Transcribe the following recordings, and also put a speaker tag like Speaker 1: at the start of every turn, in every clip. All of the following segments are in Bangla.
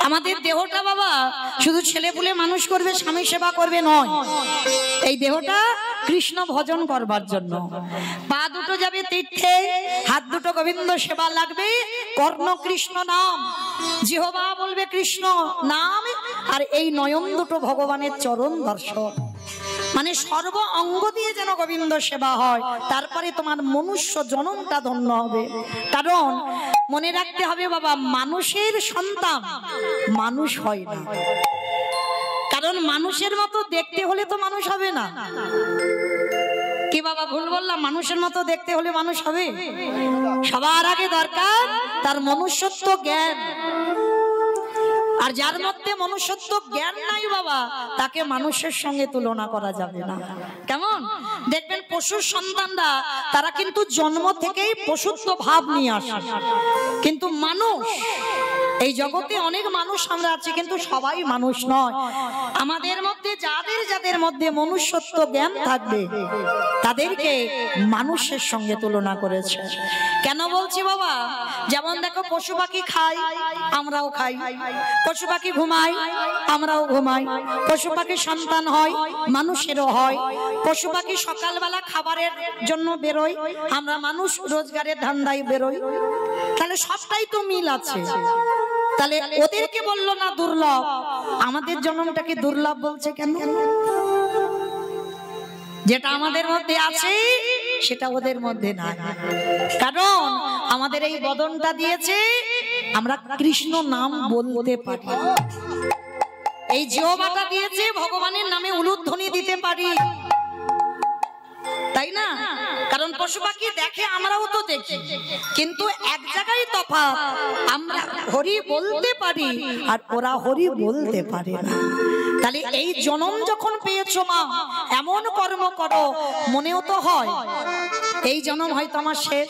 Speaker 1: আমাদের দেহটা বাবা শুধু ছেলে পুলে মানুষ করবে, স্বামী সেবা করবে নয়, এই দেহটা কৃষ্ণ ভজন করবার জন্য। পা দুটো যাবে তীর্থে, হাত দুটো গোবিন্দ সেবা লাগবে, কর্ণ কৃষ্ণ নাম, জিহ্বা বলবে কৃষ্ণ নাম, আর এই নয়ন দুটো ভগবানের চরণ দর্শন। মানে সর্ব অঙ্গ দিয়ে যেন গোবিন্দ সেবা হয়, তারপরে তোমার মনুষ্য জনমটা ধন্য হবে। কারণ মনে রাখতে হবে বাবা, মানুষের সন্তান মানুষ হয় না, কারণ মানুষের মতো দেখতে হলে তো মানুষ হবে না। কি বাবা ভুল বললাম? মানুষের মতো দেখতে হলে মানুষ হবে? সবার আগে দরকার তার মনুষ্যত্ব জ্ঞান, আর যার মধ্যে মনুষ্যত্ব জ্ঞান নাই বাবা, তাকে মানুষের সঙ্গে তুলনা করা যাবে না। কেমন দেখবেন পশুর সন্তানরা, তারা কিন্তু জন্ম থেকেই পশুত্ব ভাব নিয়ে আসে, কিন্তু মানুষ, এই জগতে অনেক মানুষ আমরা আছি, কিন্তু সবাই মানুষ নয়। আমাদের মধ্যে যাদের যাদের মধ্যে মনুষ্যত্ব জ্ঞান থাকবে, তাদেরকে মানুষের সঙ্গে তুলনা করেছে। কেন বলছি বাবা? যেমন দেখো, পশু পাখি খায়, আমরাও খাই, পশু পাখি ঘুমাই, আমরাও ঘুমাই, পশু পাখি সন্তান হয়, মানুষেরও হয়, পশু পাখি সকালবেলা খাবারের জন্য বেরোয়, আমরা মানুষ রোজগারের ধান্দায় বেরোই, তাহলে সবটাই তো মিল আছে। তাহলে ওদেরকে বললো না দুর্লভ, আমাদের জন্মটাকে দুর্লভ বলছে কেন? যেটা আমাদের মধ্যে আছে সেটা ওদের মধ্যে নাই, কারণ আমাদের এই বদনটা দিয়েছে আমরা কৃষ্ণ নাম বলতে পারি, এই জিহ্বাটা দিয়েছে ভগবানের নামে উলুধ্বনি দিতে পারি, তাই না? কারণ পশু পাখি দেখে, আমরাও তো দেখি, কিন্তু এক জায়গায় তফাৎ, আমরা হরি বলতে পারি আর ওরা হরি বলতে পারে না। তাহলে এই জনম যখন পেয়েছো মা, এমন কর্ম করো, মনেও তো হয় এই জনম হয়তো আমার শেষ,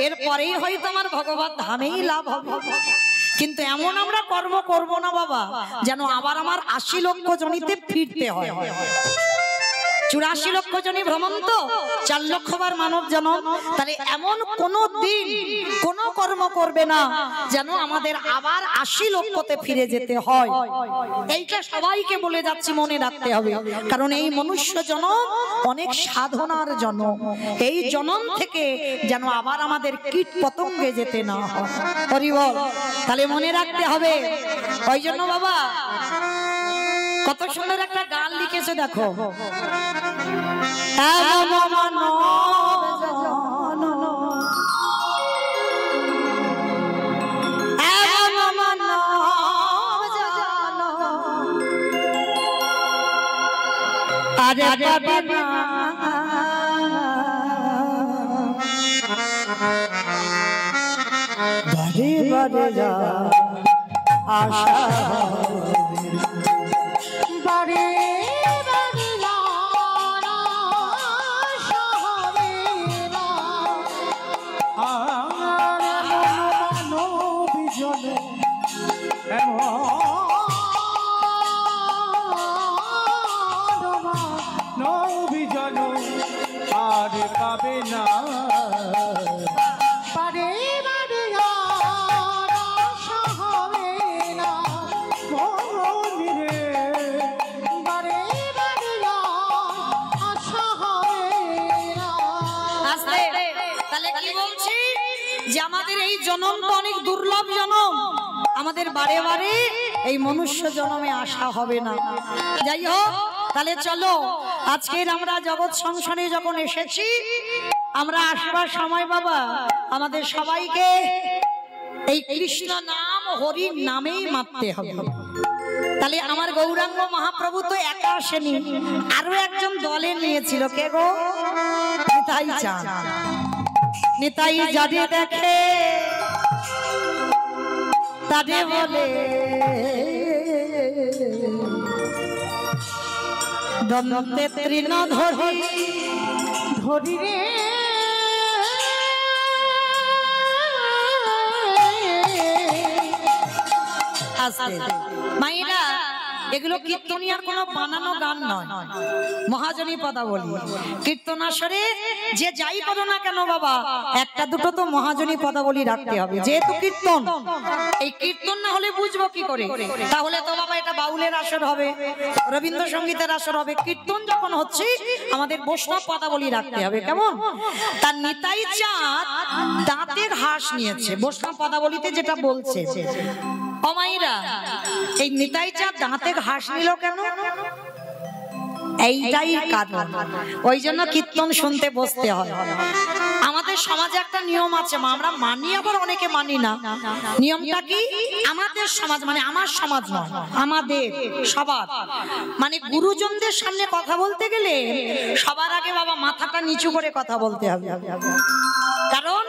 Speaker 1: এরপরেই হয়তো আমার ভগবত ধামেই লাভ হবে, কিন্তু এমন আমরা কর্ম করব না বাবা যেন আবার আমার ৮০ লক্ষ জনিতে ফিরতে হয়। ৮৪ লক্ষ জনী ভ্রমণ তো ৪ লক্ষবার মানব জনম, তাহলে এমন কোন দিন কোন কর্ম করবে না যেন আমাদের আবার ৮০ লক্ষতে ফিরে যেতে হয়। এইটা সবাইকে বলে যাচ্ছি, মনে রাখতে হবে, কারণ এই মনুষ্য জনম অনেক সাধনার জনম, এই জনম থেকে যেন আবার আমাদের কীট পতঙ্গে যেতে না হয়। হরি বল। তাহলে মনে রাখতে হবে। ওই জন্য বাবা কত সুন্দর একটা গান লিখেছে দেখো, আরে বাবা বাড়ি বাড়ি যা আশা বাড়ি বাড়ি
Speaker 2: আর পাবে না
Speaker 1: যে আমাদের এই জনম তো অনেক দুর্লভ জনম, আমাদের বারে বারে এই মনুষ্য জনমে আসা হবে না। যাই হোক, তাহলে চলো আজকের আমরা জগৎ সংসারে যখন এসেছি, আমরা আসবার সময় বাবা আমাদের সবাইকে এই কৃষ্ণ নাম হরির নামেই মাপতে হবে। তাহলে আমার গৌরাঙ্গ মহাপ্রভু তো একা আসেনি, আরো একজন দলে নিয়েছিল। কে গো? নিতাই চাঁদ। নিতাই যারে দেখে তারে বলে দন্তে তৃণ ধরি ধরি রে আস্তে মাইরা এগুলো কীর্তনিয়ার কোনো বানানো গান নয়, মহাজনী পদাবলী। কীর্তন আসরে যে যাই করো না কেন বাবা, একটা দুটো তো মহাজনী পদাবলী রাখতে হবে, যেহেতু কীর্তন। এই কীর্তন না হলে বুঝবো কি করে? তাহলে তো বাবা এটা বাউলের আসর হবে, রবীন্দ্রসঙ্গীতের আসর হবে। কীর্তন যখন হচ্ছে আমাদের বৈষ্ণব পদাবলী রাখতে হবে। কেমন? তার নিতাই চাঁদ দাঁতের হাঁস নিয়েছে বৈষ্ণব পদাবলীতে, যেটা বলছে অমাইরা। এই নিতাই চাঁদ দাঁতের হাঁস নিল কেন? এইটাই কারণ। ওই জন্য কীর্তন শুনতে বসতে হয়। আমাদের সমাজে একটা নিয়ম আছে, আমরা মানি আবার অনেকে মানি না। নিয়মটা কি? আমাদের সমাজ মানে আমার সমাজ নয়, আমাদের সবার মানে গুরুজনদের সামনে কথা বলতে গেলে সবার আগে বাবা মাথাটা নিচু করে কথা বলতে হবে। কারণ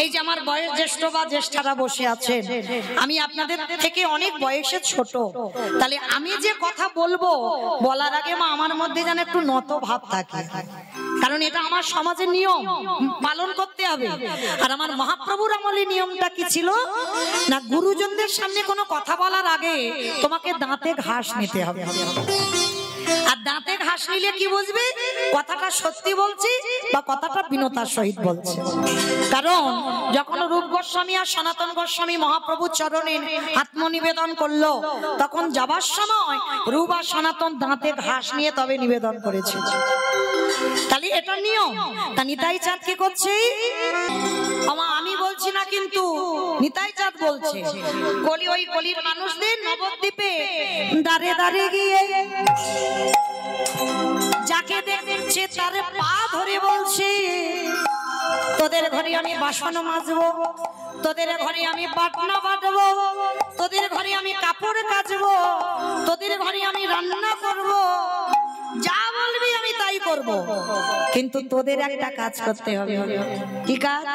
Speaker 1: এই যে আমার বয়স জ্যেষ্ঠ বা জ্যেষ্ঠারা বসে আছেন, আমি আপনাদের থেকে অনেক বয়সে ছোট, তাহলে আমি যে কথা বলবো বলার আগে মা আমার মধ্যে যেন একটু নত ভাব থাকে, কারণ এটা আমার সমাজের নিয়ম, পালন করতে হবে। আর আমার মহাপ্রভুর আমলে নিয়মটা কি ছিল না, গুরুজনদের সামনে কোনো কথা বলার আগে তোমাকে দাঁতে ঘাস নিতে হবে। আর দাঁতে ঘাস নিলে কি বুঝবে কথাটা সত্যি বলছি বা কথাটা বিনতার সহিত বলছে। কারণ যখন রূপ গোস্বামী আর সনাতন গোস্বামী মহাপ্রভুর চরণে আত্মনিবেদন করলো, তখন যাবার সময় রূপ আর সনাতন দাঁতে ঘাস নিয়ে তবে নিবেদন করেছে। তাহলে এটা নিয়ম। তা নিতাই চাঁদ কি করছে? আমি বলছি না, কিন্তু নিতাই চাঁদ বলছে। কলি ওই কলির মানুষদের নবদ্বীপে দাঁড়ে দাঁড়ে গিয়ে যাকে দেখছে তার পা ধরে বলছে, তোদের ঘরে আমি বাসন মাজবো, তোদের ঘরে আমি বাটনা বাটবো, তোদের ঘরে আমি কাপড় কাচবো, তোদের ঘরে আমি রান্না করব, যা বলবি আমি তাই করব, কিন্তু তোদের একটা কাজ করতে হবে। কি কাজ?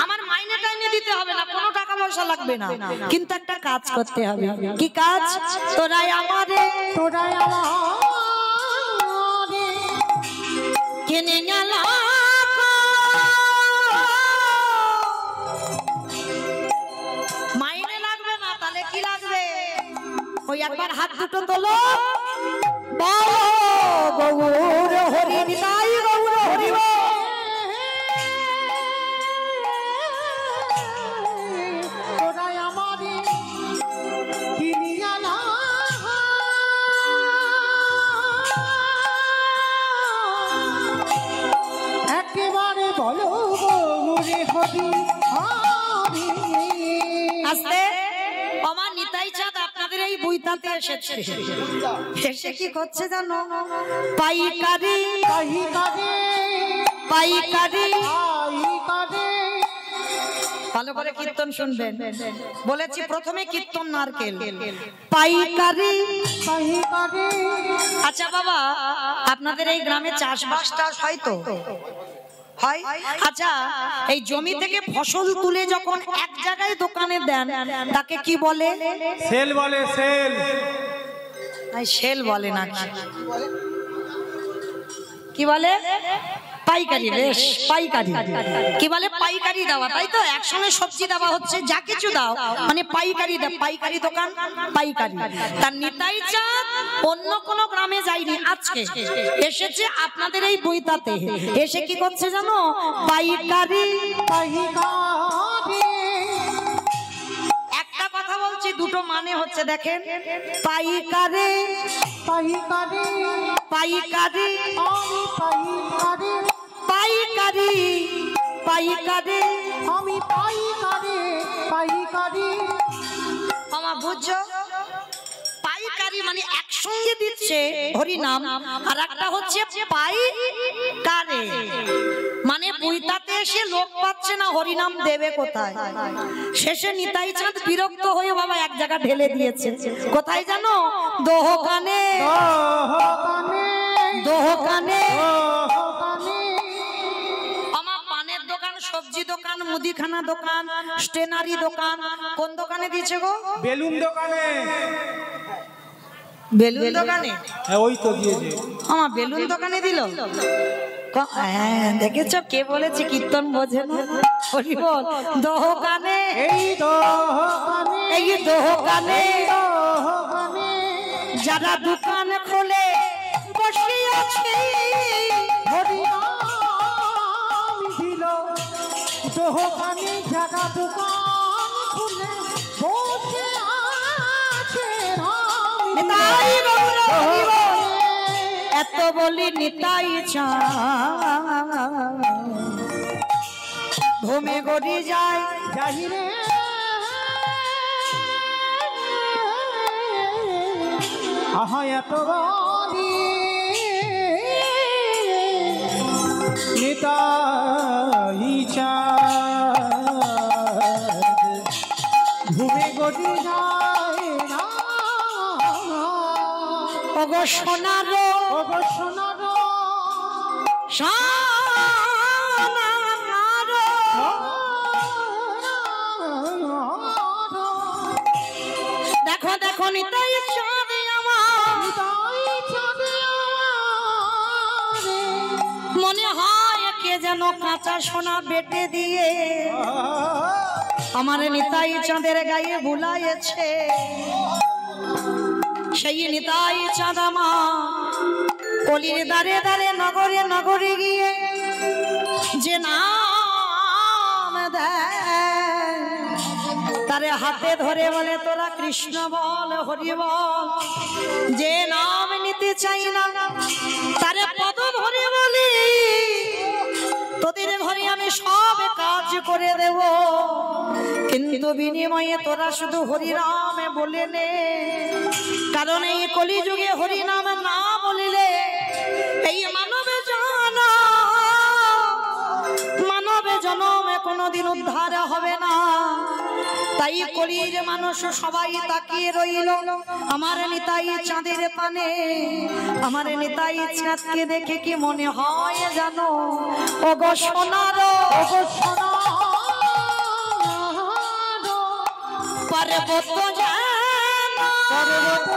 Speaker 1: আমার মাইনে টাইনে দিতে হবে না, কোনো টাকা পয়সা লাগবে না, কিন্তু একটা কাজ করতে হবে। কি কাজ? তোরাই আমারে কিনে গেলা, মাইনে লাগবে না, তাহলে কি লাগবে? ওই একবার হাত দুটো তোলো, গৌর হরি নিতাই গৌর হরি
Speaker 2: একেবারে বলো গৌরে হরি হরি।
Speaker 1: আস্তে। আমার নিতাই চাঁদ আপনাদের এই বইতাতে এসেছে, এসে কি করছে জানো? পাইকারি
Speaker 2: পাইকারি
Speaker 1: পাইকারি।
Speaker 2: পাইকারি।
Speaker 1: ভালো করে কীর্তন শুনবেন, বলেছি প্রথমে কীর্তন নারকেল। পাইকারি
Speaker 2: পাইকারি।
Speaker 1: আচ্ছা বাবা, আপনাদের এই গ্রামে চাষবাসটা হয় তো? হয়। আচ্ছা, এই জমি থেকে ফসল তুলে যখন এক জায়গায় দোকানে দেন তাকে কি বলে?
Speaker 2: সেল বলে। সেল।
Speaker 1: সেল বলে না, কি বলে? পাইকারি। বেশ, পাইকারি। কি বলে? পাইকারি দেওয়া, তাই তো? একসঙ্গে সবজি দেওয়া হচ্ছে, যা কিছু দাও মানে পাইকারি দাও, পাইকারি দোকান, পাইকারি। তার নিতাই চাঁদ অন্য কোন গ্রামে যায়নি, আজকে এসেছে আপনাদের এই বইতাতে। এসে কি করছে জানো? পাইকারি
Speaker 2: পাইকারি।
Speaker 1: একটা কথা বলছি, দুটো মানে হচ্ছে, দেখেন। পাইকারি
Speaker 2: পাইকারি।
Speaker 1: পাইকারি
Speaker 2: আমি পাইকারি।
Speaker 1: পাইকারি পাইকারি।
Speaker 2: আমি পাইকারি। পাইকারি।
Speaker 1: আমার বুঝছো? পাইকারি মানে একসঙ্গে দিচ্ছে হরি নাম, আর একটা হচ্ছে পাইকারি মানে বইতাতে এসে লোক পাচ্ছে না, হরি নাম দেবে কোথায়? শেষে নিতাই চাঁদ বিরক্ত হয়ে বাবা এক জায়গা ঢেলে দিয়েছে। কোথায় জানো? দোকানে। দোকানে আমার পানের দোকান, সবজি দোকান, মুদিখানা দোকান, স্টেনারি দোকান। কোন দোকানে দিয়েছে গো?
Speaker 2: বেলুন দোকানে।
Speaker 1: বেলুন দোকানে?
Speaker 2: হ্যাঁ, ওই তো দিয়েছে।
Speaker 1: আমার বেলুন দোকানে দিল। হ্যাঁ, দেখেছো কে বলেছে কীর্তন বোঝে না? হরি বল। দোকানে।
Speaker 2: এই দোকানে।
Speaker 1: এই দোকানে
Speaker 2: দোকানে।
Speaker 1: যা যারা দোকান খোলে বসে আছে
Speaker 2: হরিনাম দিল দোকানে যারা দোকান খুলে বসে আছে
Speaker 1: নিতাই গৌর হরি বল। এত বলি নিতাই চাঁদ ঘুমে গড়ি যায়
Speaker 2: যাহিরে আহা এত বলি নিতাই চাঁদ ঘুমে গড়ি যায় না
Speaker 1: ওগো সোনারো
Speaker 2: ওগো সোনারো
Speaker 1: দেখো দেখো নিতাই চাঁদ আমার মনে হয় কে যেন কাঁচা সোনা বেটে দিয়ে আমার নিতাই চাঁদের গায়ে বুলাইছে। সেই নিতাই চাঁদ আমার কলির দারে দারে নগরে নগরে গিয়ে যে নাম দেয় তারে হাতে ধরে বলে তোরা কৃষ্ণ বল হরি বল। যে নাম নিতে চাই না তারে পদ ধরে বলি তোদের ঘরে আমি সব কাজ করে দেব, কিন্তু বিনিময়ে তোরা শুধু হরিনাম বলে নে। কারণ এই কলিযুগে হরিনাম না বলিলে এই মানবে জনমে কোনোদিন উদ্ধার হবে না। তাই কলির মানুষ সবাই তাকিয়ে রইল আমার নিতাই চাঁদের পানে। আমার নিতাই চাঁদকে দেখে কি মনে হয় জানো? ওগো সোনারো ওগো সোনারো পর্বত জানো পর্বত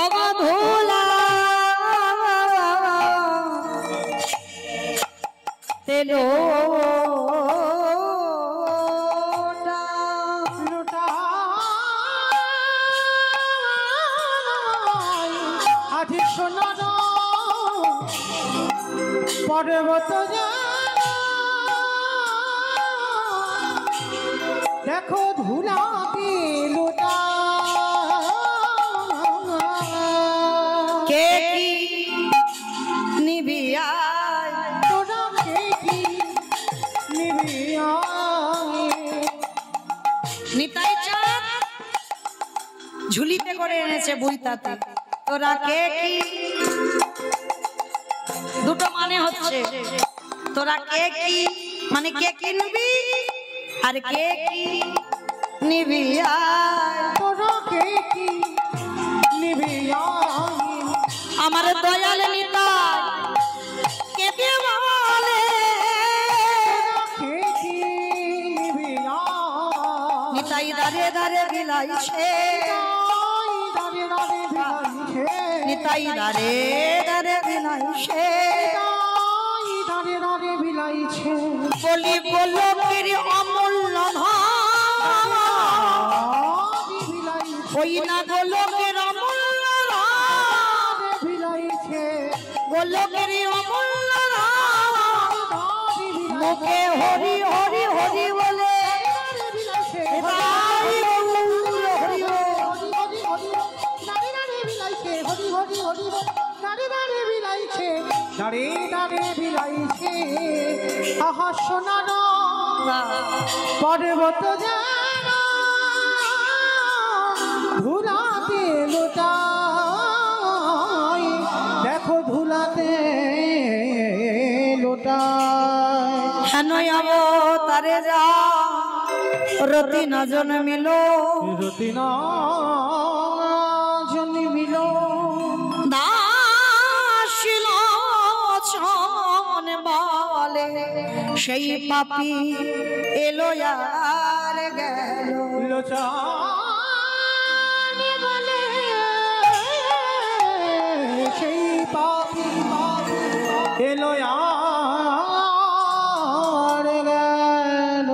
Speaker 1: ওগো ধুলা তেলো
Speaker 2: আজি সোনার পর্বত দেখো ধুলা লোটা
Speaker 1: কে কি নিবিয়া
Speaker 2: তোরা কে কি নিবিয়া
Speaker 1: নিতাই চাঁদ ঝুলিতে করে এনেছে বইতাতে। তোরা কে কি দুটো মানে হচ্ছে তোরা কে কি মানে কে কিনবি আর কে কি নিবি
Speaker 2: তোরা কে কি নিবিয়া
Speaker 1: আমার দয়াল নিতাই কেঁদে বলে
Speaker 2: কে কি নিবিয়া
Speaker 1: নিতাই দাঁড়ে দাঁড়ে বিলাইছে নিতাই দাঁড়ে দাঁড়ে বিলাইছে বলি বলো কেরি অমূল্য ধন ওই না গোলকের অমূল্য গোলকের অমূল্য মুখে হরি হরি হরি বলে
Speaker 2: আহা সোনার পর্বত জানা ধুলাতে লোটায় দেখো ধুলাতে লোটায়
Speaker 1: হেন তারে যা রতি না জন্মিল
Speaker 2: রতি না জন্মিল
Speaker 1: দাসিল ছন বলে সেই পাপি এলো আর গেল
Speaker 2: লোচান বলে সেই পাপি এলো আর গেল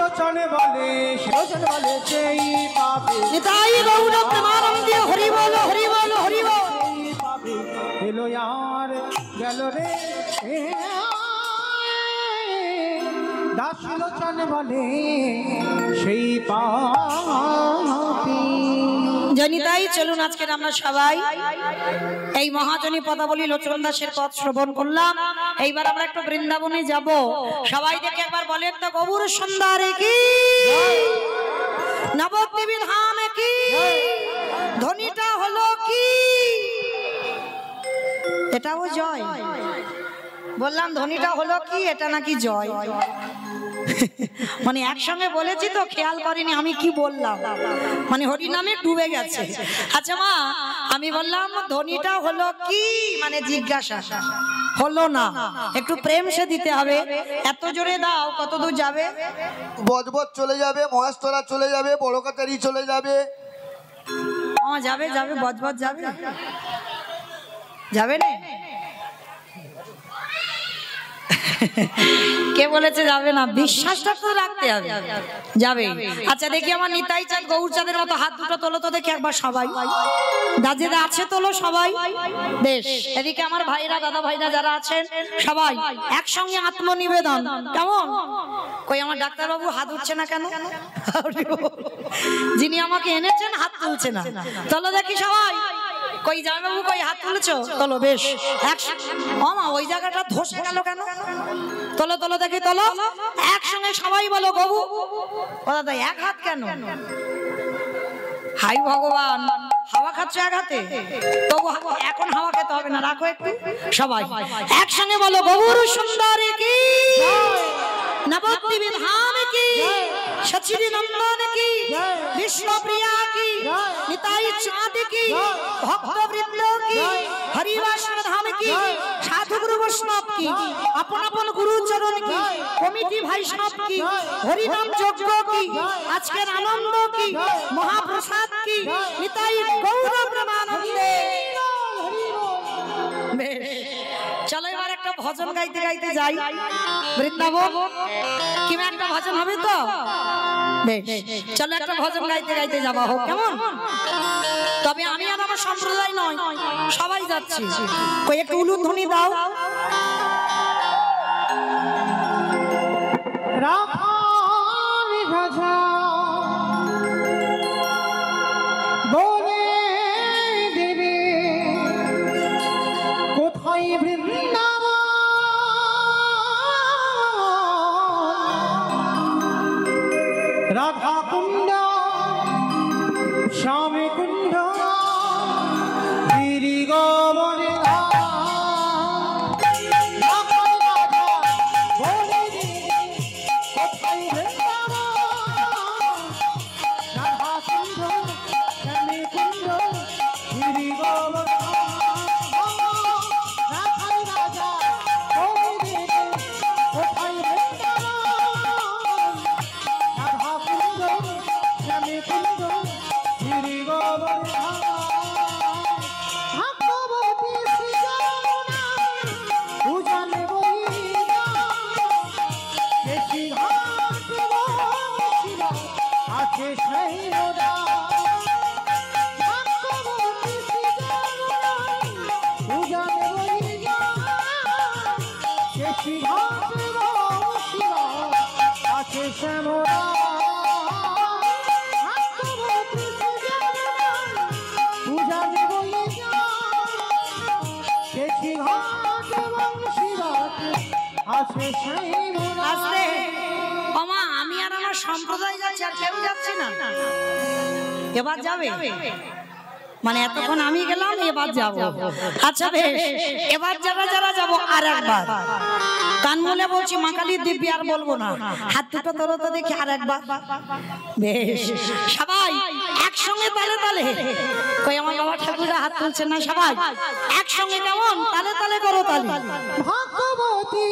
Speaker 2: দাসলোচনে বলে শিলোচনে বলে সেই পাবে
Speaker 1: নিতাই গৌর প্রেমানন্দে হরি বল হরি বল হরি বল
Speaker 2: সেই পাবে এলো আর গেল রে দাসলোচনে বলে সেই পাবে।
Speaker 1: জনিতাই চলুন আজকে আমরা সবাই এই মহাজনী পদাবলী লোচন দাসের পথ শ্রবণ করলাম। এইবার আমরা একটু বৃন্দাবনে যাব। সবাই দেখে একবার বলেন তো গৌর সুন্দরী কি, নবদ্বীপ ধাম কি, ধ্বনিটা হলো কি? এটাও জয়। বললাম ধ্বনিটা হলো কি, এটা নাকি জয়। মানে একসঙ্গে বলেছি তো খেয়াল করিনি আমি কি বললাম, মানে হরি নামে ডুবে গেছে। আচ্ছা মা, আমি বললাম ধ্বনিটা হলো কি, মানে জিজ্ঞাসা হলো না, একটু প্রেম সে দিতে হবে। এত জোরে দাও, কত দূর যাবে?
Speaker 3: বজবজ চলে যাবে, মহেশতলা চলে যাবে, বড় কাটারি চলে যাবে।
Speaker 1: যাবে যাবে, বজবজ যাবে, যাবে না? কে বলেছে যাবে না? বিশ্বাসটা তো রাখতে হবে, যাবে। আচ্ছা দেখি আমার নিতাই চাঁদ গৌরচাঁদের মতো হাত দুটো তোলো তো দেখি একবার সবাই। দাজেদা আছে তোলো সবাই। বেশ, এদিকে আমার ভাইরা দাদা ভাইরা যারা আছেন সবাই একসঙ্গে আত্মনিবেদন। কেমন? কই আমার ডাক্তারবাবু হাত উঠছে না কেন? যিনি আমাকে এনেছেন হাত তুলছে না, তোলো দেখি সবাই। কই জামাইবাবু কই হাত তুলেছো? তোলো। বেশ, মা ওই জায়গাটা ধসে গেল কেন? তোলো তোলো দেখি, তোলো একসঙ্গে সবাই বলো গবু। ও দাদা এক হাত কেন? হাই ভগবান, হাওয়া খাচ্ছ এক হাতে? তবু এখন হাওয়া খেতে হবে না, রাখো একটু। সবাই একসঙ্গে বলো গৌর সুন্দরী কি, নবদ্বীপ ধাম কি, সচিবি নন্দন কি, বিষ্ণুপ্রিয়া কি, নিতাই চাঁদ কি, ভক্তবৃন্দ কি, হরিবাসন ধাম কি, সাধু গুরু বৈষ্ণব কি, আপন আপন গুরু চরণ কি, কমিটি ভাইষ্ণব কি, হরিনাম যজ্ঞ কি, আজকের আনন্দ কি, মহাপ্রসাদ কি, নিতাই গৌর প্রেমানন্দে। বেশ, চলো এবার একটা ভজন গাইতে গাইতে যাই বৃন্দাবন। কি একটা ভজন হবে তো? বেশ, চলো একটা ভজন গাইতে গাইতে যাওয়া হোক, কেমন? তবে আমি আর আমার সম্প্রদায় নয়, সবাই যাচ্ছি। কই একটু উলুধ্বনি দাও।
Speaker 2: রাখালি ভাষা বলে দেবে কোথায় বৃন্দাবন, রাধা কুণ্ড শ্যামী কুণ্ড গিরি গোবরে
Speaker 1: আমি আর আমার সম্প্রদায় যাচ্ছি, আর কেউ যাচ্ছে না। এবার যাবে মানে এতক্ষণ আমি গেলাম, এবার যাব। আচ্ছা বেশ, এবার যারা যারা যাবো আর একবার কান মুলে বলছি, মা কালীর দিব্যি আর বলবো না। হাত দুটো তোলো তো দেখি আর একবার। বেশ, সবাই একসঙ্গে তালে তালে। কই আমার বাবা ঠাকুররা হাত তুলছেন না? সবাই একসঙ্গে কেমন তালে তালে করো তালে।
Speaker 2: ভগবতী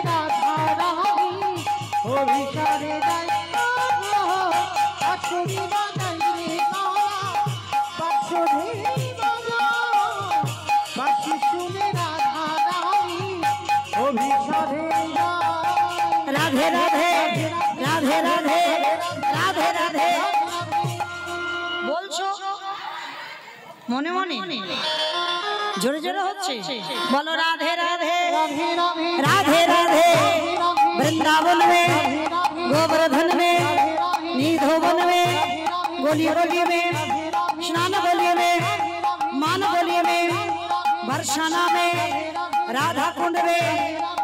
Speaker 2: রাধা
Speaker 1: রাধে রাধে রাধে রাধে রাধে রাধে বলছো মনে মনে জোরে জোরে হচ্ছে বলো রাধে রাধে রাধে রাধে वृंदावन में गोवर्धन में निधोवन में गोली गोली में स्नान गोली में मान गोली में बरसाना में राधा कुंड में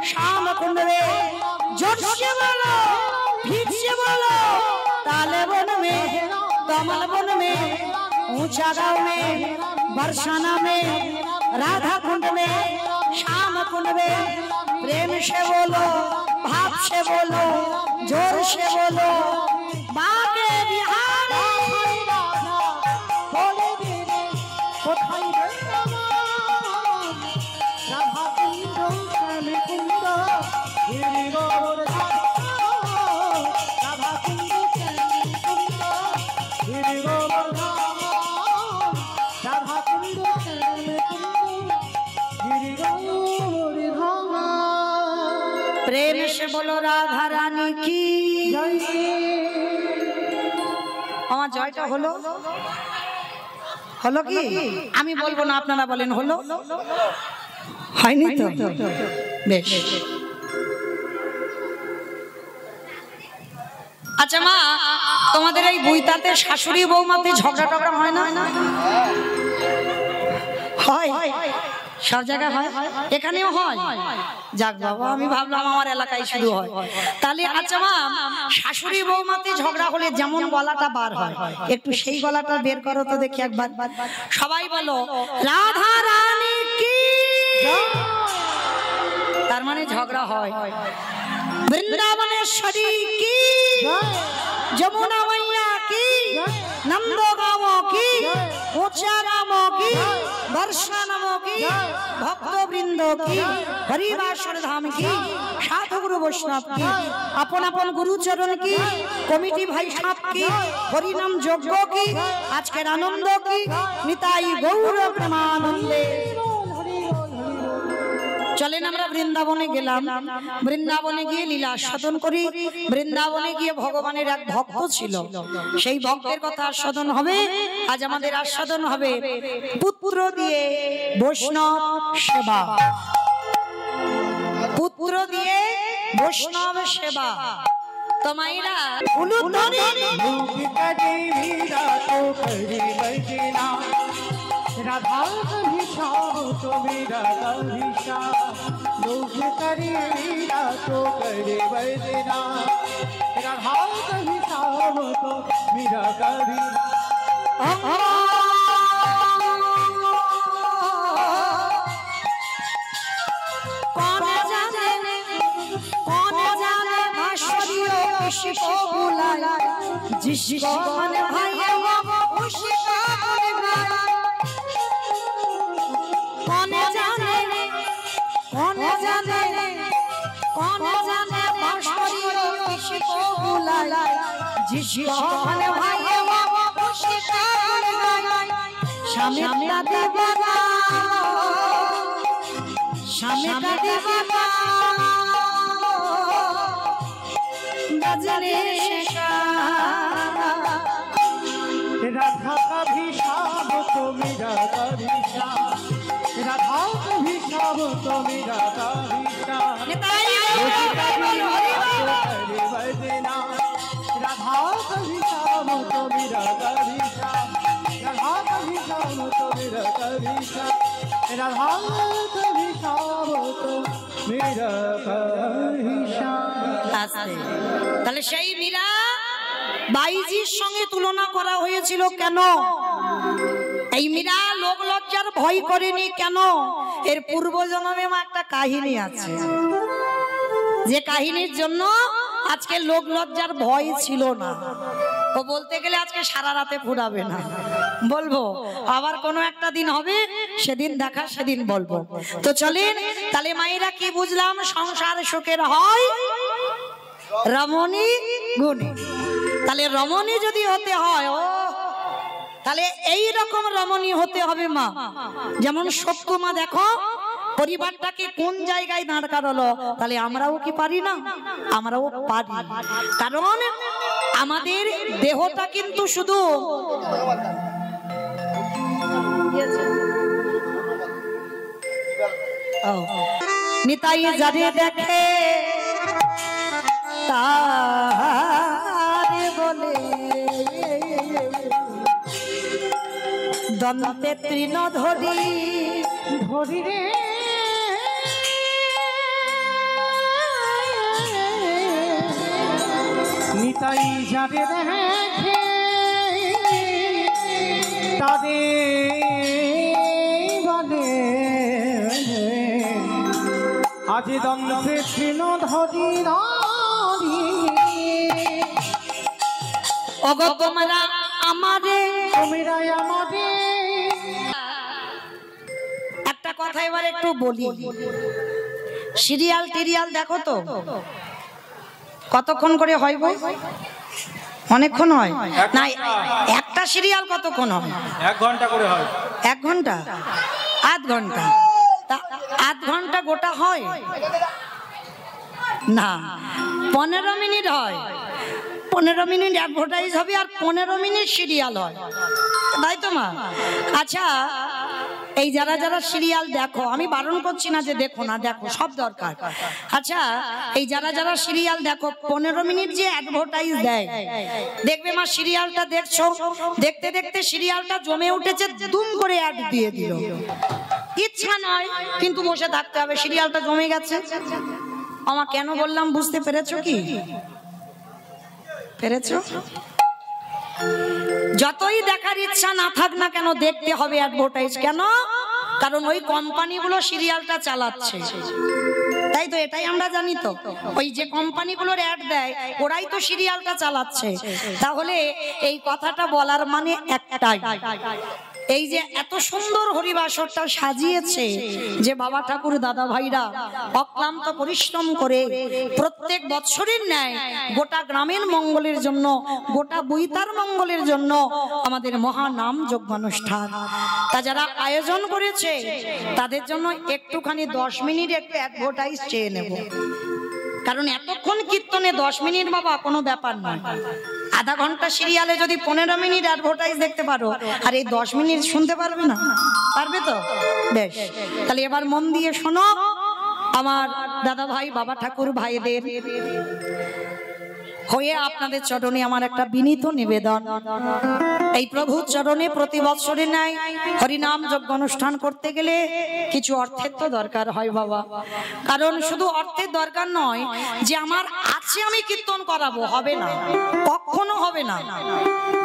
Speaker 1: श्याम कुंड में जोर से बोलो ठीक से बोलो ताले वन में कमल वन में ऊंचा गांव में बरसाना में राधा कुंड में श्याम कुंड में प्रेम से बोलो भाव से बोलो जोर से बोलो बाके बिहार प्रेम से बोलो राधा रानी की আমার জয়টা হলো হলো কি আমি বলবো না আপনারা বলেন হলো হয়নি তো বেশ আচ্ছা মা তোমাদের এই বুইতাতে শাশুড়ি বৌমাতে ঝগড়া টগড়া হয় না হয় সব জায়গায় হয় এখানেও হয় যাক বাবা আমি ভাবলাম আমার এলাকায় শুধু হয় তাহলে আচ্ছা মা শাশুড়ি বৌমাতে ঝগড়া হলে যেমন গলাটা বার হয় একটু সেই গলাটা বের করো তো দেখি একবার সবাই বলো রাধা রানী কি তার মানে ঝগড়া হয় বৃন্দাবনেশ্বরী কি যমুনা মাইয়া কি নন্দগাঁও কি উচ্চারাম কি বর্ষানাম কি ভক্তবৃন্দ কি হরিবাসর ধাম কি সাধু গুরু বৈষ্ণব কি আপন আপন গুরুচরণ কি কমিটি ভাই সাপ কি হরিনাম যজ্ঞ কি আজকের আনন্দ কি নিতাই গৌর প্রেমানন্দে চলেন আমরা বৃন্দাবনে গেলাম বৃন্দাবনে গিয়ে লীলা আস্বাদন করি বৃন্দাবনে গিয়ে ভগবানের এক ভক্ত ছিল সেই ভক্তের কথা আস্বাদন হবে আজ আমাদের আস্বাদন হবে পুত্র দিয়ে বৈষ্ণব সেবা পুত্র দিয়ে বৈষ্ণব সেবা তো মাইরা উলুধ্বনি
Speaker 2: राधा कभी शाम तो मेरा कभी शाम लोग करे मीरा तो करे वैदना राधा कभी शाम तो मेरा कभी
Speaker 1: कौन जाने भाषियों किसको बुलाया जिसको मन भाई उसको बुलाया कौन जाने भाषियों किसको बुलाया जिसको मन भाई उसको बुलाया शामिता देवता शामिता देवता गजरे
Speaker 2: राधा कभी शाम तो मेरा कभी शाम राधा कभी शाम तो मेरा कभी शाम राधा कभी शाम तो मेरा कभी शाम राधा कभी शाम तो मेरा कभी शाम राधा कभी शाम तो मेरा कभी शाम
Speaker 1: তাহলে সেই মীরা বাইজির সঙ্গে তুলনা করা হয়েছিল কেন এই মীরা লোক লজ্জার ভয় করেনি কেন এর পূর্ব জন্মে একটা কাহিনী আছে যে কাহিনীর জন্য আজকে লোক লজ্জার ভয় ছিল না ও বলতে গেলে আজকে সারা রাতে ফুরাবে না বলবো আবার কোনো একটা দিন হবে সেদিন দেখা সেদিন বলবো তো চলেন তাহলে মায়েরা কি বুঝলাম সংসার সুখের হয় রমণী গুণী তাহলে রমণী যদি হতে হয় ও তাহলে এই রকম রমণী হতে হবে মা যেমন সত্যমা দেখো পরিবারটাকে কোন জায়গায় দাঁড় করালো, তাহলে আমরাও কি পারি না? আমরাও পারি, কারণ আমাদের দেহটা কিন্তু শুধু নিতাই যারে দেখে তারে বলে দন্তে তৃণ ধরি
Speaker 2: ধরি রে নিতাই যারে দেখে তাদের বলে আজ দন্তে তৃণ ধরি ধরি
Speaker 1: ওগো তোমরা আমারে
Speaker 2: তোমরা আমারে।
Speaker 1: একটা কথা এবার একটু বলি, সিরিয়াল টিরিয়াল দেখো তো কতক্ষণ করে হয় গো? অনেকক্ষণ হয় না? একটা সিরিয়াল কতক্ষণ হয়?
Speaker 2: 1 ঘন্টা করে হয়।
Speaker 1: 1 ঘন্টা, আধ ঘন্টা, তা আধ ঘন্টা গোটা হয় না, 15 মিনিট হয়। 15 মিনিট অ্যাডভার্টাইজ হবে আর 15 মিনিট সিরিয়াল হয়, তাই তো মা? আচ্ছা, এই যারা যারা সিরিয়াল দেখো, আমি বারণ করছি না যে দেখো না, দেখো, সব দরকার। আচ্ছা, এই যারা যারা সিরিয়াল দেখো, 15 মিনিট যে অ্যাডভার্টাইজ দেয়, দেখবে মা সিরিয়ালটা দেখছো, দেখতে দেখতে সিরিয়ালটা জমে উঠেছে, দুম করে অ্যাড দিয়ে দিল। ইচ্ছা নয় কিন্তু বসে থাকতে হবে, সিরিয়ালটা জমে গেছে। আমার কেন বললাম বুঝতে পেরেছো কি? পেরেছো? যতই দেখার ইচ্ছা না থাক না কেন, দেখতে হবে অ্যাডভার্টাইজ। কেন? কারণ ওই কোম্পানিগুলো সিরিয়ালটা চালাচ্ছে, তাই তো? এটাই আমরা জানি তো, ওই যে কোম্পানিগুলোর অ্যাড দেয় ওরাই তো সিরিয়ালটা চালাচ্ছে। তাহলে এই কথাটা বলার মানে একটাই, এই যে এত সুন্দর হরিবাসরটা সাজিয়েছে, যে বাবা ঠাকুর দাদা ভাইরা অক্লান্ত পরিশ্রম করে প্রত্যেক বছরের ন্যায় গোটা গ্রামের মঙ্গলের জন্য, গোটা বইতার মঙ্গলের জন্য আমাদের মহানাম যজ্ঞ অনুষ্ঠান তা যারা আয়োজন করেছে তাদের জন্য একটুখানি 10 মিনিট একটু অ্যাডভার্টাইজ চেয়ে নেব। কারণ এতক্ষণ কীর্তনে 10 মিনিট বাবা কোনো ব্যাপার নয়। আধা ঘন্টা সিরিয়ালে যদি 15 মিনিট অ্যাডভার্টাইজ দেখতে পারো, আর এই 10 মিনিট শুনতে পারবে না? পারবে তো? বেশ, তাহলে এবার মন দিয়ে শোনো আমার দাদা ভাই বাবা ঠাকুর ভাইদের হয়ে আপনাদের চরণে আমার একটা বিনীত নিবেদন। এই প্রভুর চরণে প্রতি বছরে নাই হরিনাম যজ্ঞ অনুষ্ঠান করতে গেলে কিছু অর্থের তো দরকার হয় বাবা। কারণ শুধু অর্থের দরকার নয় যে আমার আছে আমি কীর্তন করাবো, হবে না, কখনো হবে না।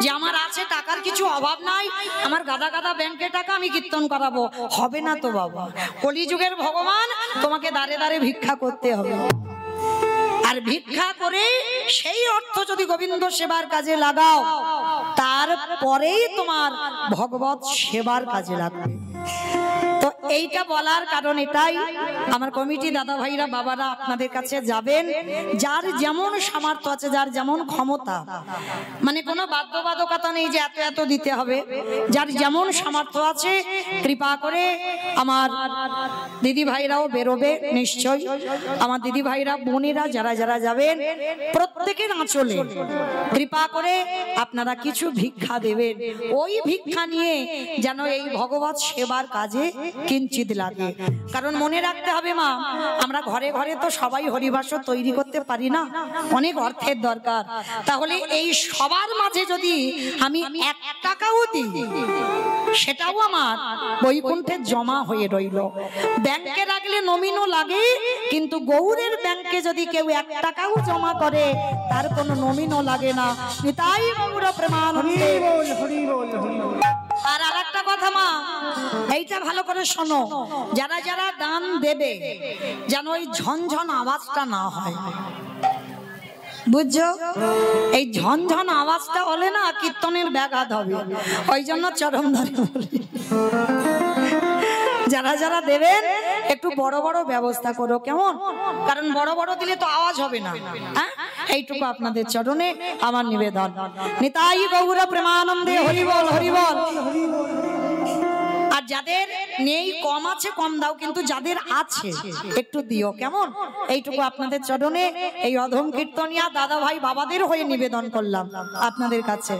Speaker 1: যে আমার আছে, টাকার কিছু অভাব নাই, আমার গাদা গাদা ব্যাংকে টাকা, আমি কীর্তন করাবো, হবে না তো বাবা। কলিযুগের ভগবান, তোমাকে দাঁড়ে দাঁড়ে ভিক্ষা করতে হবে। আর ভিক্ষা করে সেই অর্থ যদি গোবিন্দ সেবার কাজে লাগাও, তারপরেই তোমার ভগবত সেবার কাজে লাগবে। তো এইটা বলার কারণ এটাই, আমার কমিটি দাদা ভাইরা বাবারা আপনাদের কাছে যাবেন, যার যেমন সামর্থ্য আছে, যার যেমন ক্ষমতা, মানে কোনো বাধ্যবাধকতা নেই যে এত এত দিতে হবে, যার যেমন সামর্থ্য আছে কৃপা করে আমার দিদি ভাইরাও বেরোবে নিশ্চয়ই। আমার দিদি ভাইরা বোনেরা যারা যারা যাবেন প্রত্যেকের আঁচলে কৃপা করে আপনারা কিছু ভিক্ষা দেবেন। ওই ভিক্ষা নিয়ে যেন এই ভগবত সেবার কাজে কিঞ্চিত লাগে। কারণ মনে রাখতে হবে মা, আমরা ঘরে ঘরে তো সবাই হরিবাসর তৈরি করতে পারি না, অনেক অর্থের দরকার। তাহলে এই সবার মাঝে যদি আমি 1 টাকাও দিই, সেটাও আমার বৈকুণ্ঠে জমা হয়ে রইল। ব্যাংকে রাখলে নমিনও লাগে, কিন্তু গৌরের ব্যাংকে যদি কেউ 1 টাকাও জমা করে তার কোনো নমিনও লাগে না। নিতাই গৌর প্রেমানন্দে। আর আরেকটা কথা মা, এইটা ভালো করে শোনো, যারা যারা দান দেবে যেন ওই ঝনঝন আওয়াজটা না হয়, বুঝছো? এই ঝনঝন আওয়াজটা হলে না কীর্তনের ব্যাঘাত হবে। ওই জন্য চরম ধরে বলি, যারা যারা দেবেন একটু বড় বড় ব্যবস্থা করো, কেমন? কারণ বড় বড় দিলে তো আওয়াজ হবে না। হ্যাঁ, এইটুকু আপনাদের চরণে আমার নিবেদন। নিতাই গৌর প্রেমানন্দে, হরি বল হরি বল। আর যাদের নেই কম আছে কম দাও, কিন্তু যাদের আছে একটু দিও, কেমন? এইটুকু আপনাদের চরণে এই অধম কীর্তনিয়া দাদা ভাই বাবাদের হয়ে নিবেদন করলাম আপনাদের কাছে।